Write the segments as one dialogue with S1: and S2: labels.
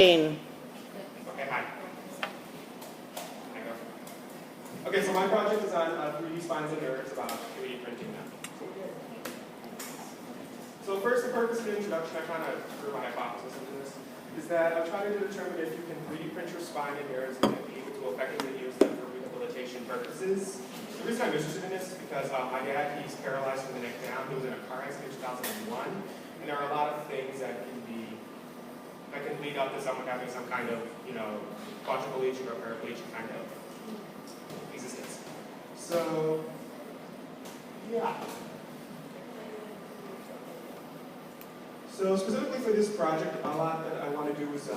S1: Okay,
S2: hi. Okay, so my project is on 3D spines and nerves, about 3D printing them. So first, the purpose of the introduction, I kind of threw my hypothesis into this, is that I'm trying to determine if you can 3D print your spine and nerves and be able to effectively use them for rehabilitation purposes. The reason I'm interested in this is because my dad, he's paralyzed from the neck down. He was in a car accident in 2001, and there are a lot of things that can lead up to someone having some kind of, quadriplegic or paraplegic kind of existence. So, yeah. So specifically for this project, a lot that I want to do is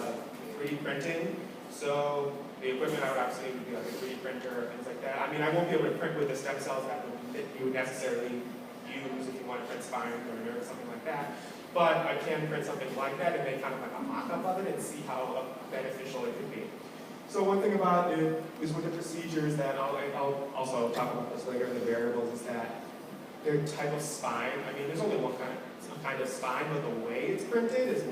S2: 3D printing. So the equipment I would obviously need would be like a 3D printer or things like that. I mean, I won't be able to print with the stem cells that you would necessarily use if you want to print spine or nerve or something like that. But I can print something like that and make kind of like a mock-up of it and see how beneficial it could be. So one thing about it is with the procedures that I'll also talk about this later in the variables is that their type of spine, I mean, there's only one kind of spine, but the way it's printed is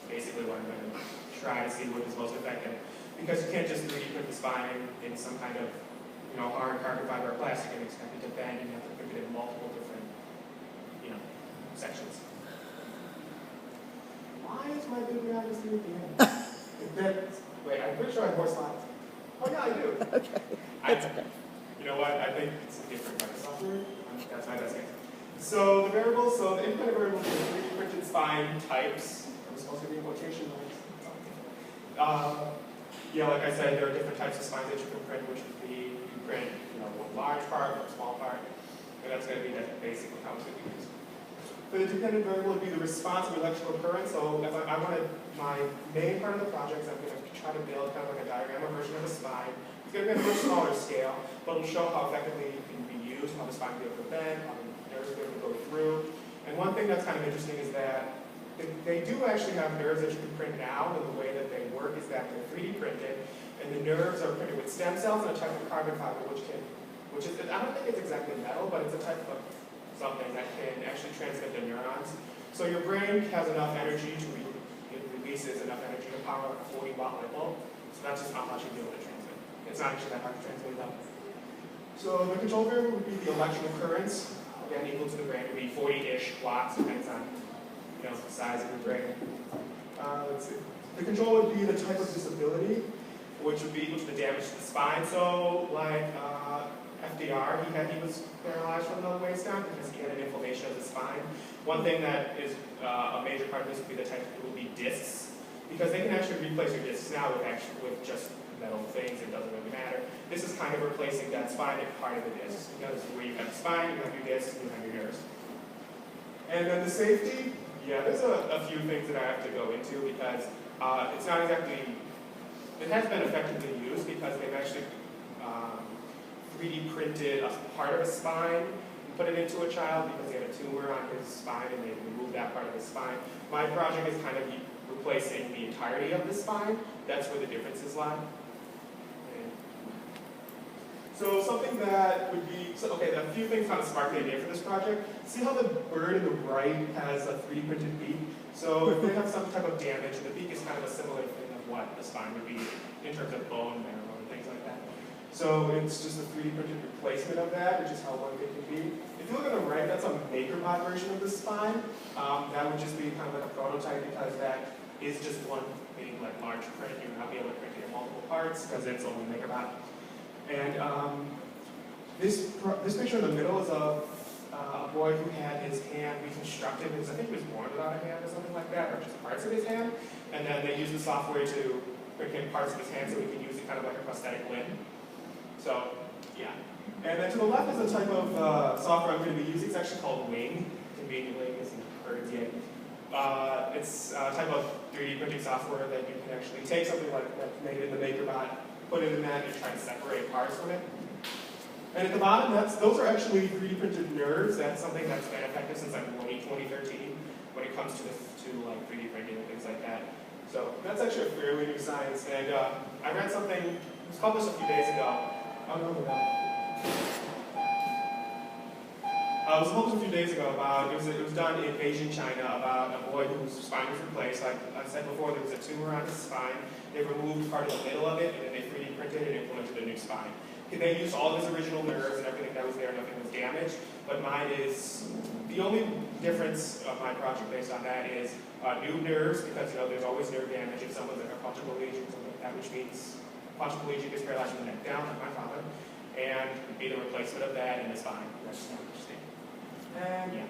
S2: basically what I'm going to try to see what is most effective. Because you can't just 3D print the spine in some kind of hard carbon fiber or plastic and expect it to bend, and you have to print it in multiple different sections. Why is my bibliography at the end? Wait, I'm pretty sure I have more slides. Oh yeah, I do.
S1: okay. That's okay.
S2: You know what? I think it's a different kind of software. That's my best guess. So the variables, so the independent variables are 3D printed spine types. I'm supposed to be in quotation marks. Yeah, like I said, there are different types of spines that you can print, which would be you can print, one large part or a small part, and that's going to be basically how it's going to be used. For the dependent variable would be the response of electrical current. So if I wanted my main part of the project, I'm going to try to build kind of like a diagram or version of the spine. It's going to be on a much smaller scale, but it'll show how effectively it can be used, how the spine will be able to bend, how the nerves will be able to go through. And one thing that's kind of interesting is that they do actually have nerves that you can print now, and the way that they work is that they're 3D printed, and the nerves are printed with stem cells and a type of carbon fiber, which is, I don't think it's exactly metal, but it's a type of something that can actually transmit the neurons. So your brain has enough energy it releases enough energy to power a 40-watt light bulb. So that's just how much you'll be able to transmit. It's not actually that hard to transmit though. So the control variable would be the electrical currents, again equal to the brain. It would be 40-ish watts, depends on the size of your brain. Let's see. The control would be the type of disability, which would be equal to the damage to the spine. So like FDR, he was paralyzed from the waist down because he had an inflammation of the spine. One thing that is a major part of this would be the type would be discs, because they can actually replace your discs now with just metal things. It doesn't really matter. This is kind of replacing that spine and part of the discs, because where you have the spine, you have your discs, and you have your nerves. And then the safety, yeah, there's a few things that I have to go into because it's not exactly. It has been effectively used because they've actually 3D printed a part of a spine and put it into a child because he had a tumor on his spine and they removed that part of his spine. My project is kind of replacing the entirety of the spine. That's where the differences lie. So something that would be, a few things kind of sparked the idea for this project. See how the bird in the right has a 3D printed beak? So if they have some type of damage, the beak is kind of a similar thing of what the spine would be in terms of bone marrow and things like that. So it's just a 3D printed replacement of that, which is how one thing could be. If you look at the right, that's a MakerBot version of the spine. That would just be kind of like a prototype because that is just one big large print. You would not be able to print it in multiple parts because it's only MakerBot. And this picture in the middle is a boy who had his hand reconstructed. I think he was born without a hand or something like that, or just parts of his hand. And then they used the software to print in parts of his hand so he could use it kind of like a prosthetic limb. So, yeah. And then to the left is a type of software I'm going to be using. It's actually called Wing, conveniently, because birds yet. It's a type of 3D printing software that you can actually take something like that, make it in the MakerBot, put it in that, and try to separate parts from it. And at the bottom, those are actually 3D printed nerves. That's something that's been effective since like 2013 when it comes to 3D printing and things like that. So that's actually a fairly new science. And I read something, it was published a few days ago. Oh, no, no. It was published a few days ago about, it was done in Beijing, China, about a boy whose spine was replaced. Like I said before, there was a tumor on his spine. They removed part of the middle of it, and then they 3D printed and implemented a new spine. They used all of his original nerves and everything that was there, nothing was damaged, but mine is, the only difference of my project based on that is new nerves, because there's always nerve damage if someone's like a quadriplegic or something like that, which means quadriplegic is paralyzed from the neck down, like my father, and be the replacement of that in the spine. That's just not interesting. And yeah.